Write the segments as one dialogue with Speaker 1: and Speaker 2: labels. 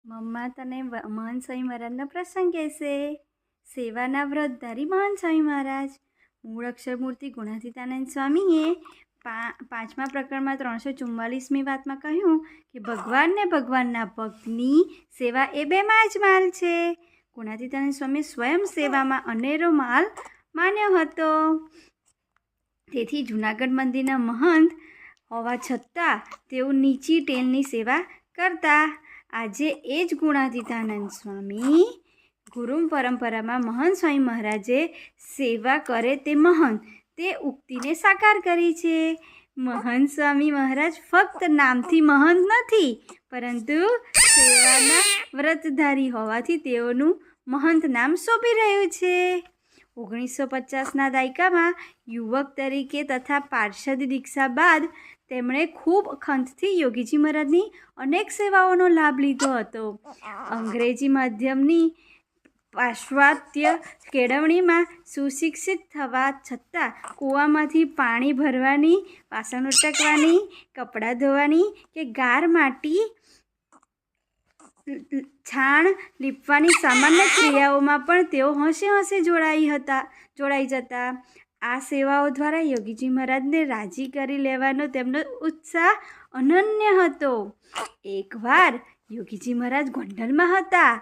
Speaker 1: મમ્મા તને મહાન સ્વામી મહારાજનો પ્રસંગ કહેશે. સેવાના વ્રતધારી મહાન સ્વામી મહારાજ મૂળ અક્ષરમૂર્તિ ગુણાતીતાનંદ સ્વામીએ પાંચમા પ્રકરણમાં 344મી વાતમાં કહ્યું કે ભગવાન ને ભગવાનના ભક્તની સેવા એ બેમાં જ માલ છે. ગુણાતીતાનંદ સ્વામી સ્વયં સેવામાં અનેરો માલ માન્યો હતો. તેથી જૂનાગઢ મંદિરના મહંત હોવા છતાં તેઓ નીચી ટેલની સેવા કરતા. આજે એ જ ગુણાતીતાનંદ સ્વામી ગુરુ પરંપરામાં મહંત સ્વામી મહારાજે સેવા કરે તે મહંત તે ઉક્તિને સાકાર કરી છે. મહંત સ્વામી મહારાજ ફક્ત નામથી મહંત નથી, પરંતુ સેવાના વ્રતધારી હોવાથી તેઓનું મહંત નામ શોભી રહ્યું છે. 1950ના દાયકામાં યુવક તરીકે તથા પાર્ષદ દીક્ષા બાદ તેમણે ખૂબ ખંતથી યોગીજી મહારાજની અનેક સેવાઓનો લાભ લીધો હતો. અંગ્રેજી માધ્યમની પાશ્ચાત્ય કેળવણીમાં સુશિક્ષિત થવા છતાં કૂવામાંથી પાણી ભરવાની, વાસણ ઉટકવાની, કપડાં ધોવાની કે ગાર માટી છાણ લીપવાની સામાન્ય ક્રિયાઓમાં પણ તેઓ હોંશે જોડાઈ જતા. આ સેવાઓ દ્વારા યોગીજી મહારાજને રાજી કરી લેવાનો તેમનો ઉત્સાહ અનન્ય હતો. એકવાર યોગીજી મહારાજ ગોંડલમાં હતા.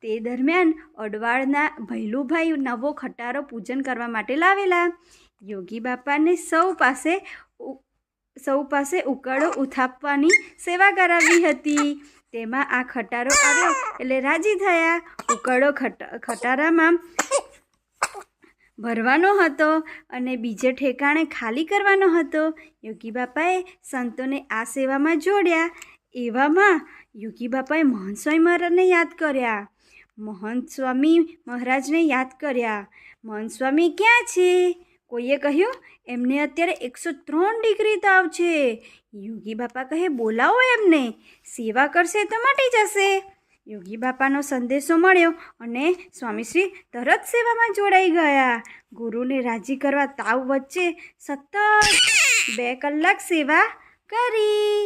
Speaker 1: તે દરમિયાન અડવાળના ભૈલુભાઈ નવો ખટારો પૂજન કરવા માટે લાવેલા. યોગી બાપાને સૌ પાસે ઉકાળો ઉથાપવાની સેવા કરાવી હતી. તેમાં આ ખટારો આવ્યો એટલે રાજી થયા. ઉકાળો ખટારામાં ભરવાનો હતો અને બીજે ઠેકાણે ખાલી કરવાનો હતો. યોગી બાપાએ સંતોને આ સેવામાં જોડ્યા. એવામાં યોગી બાપાએ મહંત સ્વામી મહારાજને યાદ કર્યા. મહંત સ્વામી ક્યાં છે? કોઈએ કહ્યું એમને અત્યારે 103 ડિગ્રી તાવ છે. યોગી બાપા કહે બોલાવો એમને, સેવા કરશે તો મટી જશે. યોગી બાપાનો સંદેશો મળ્યો અને સ્વામીશ્રી તરત સેવામાં જોડાઈ ગયા. ગુરુને રાજી કરવા તાવ વચ્ચે સતત 2 કલાક સેવા કરી.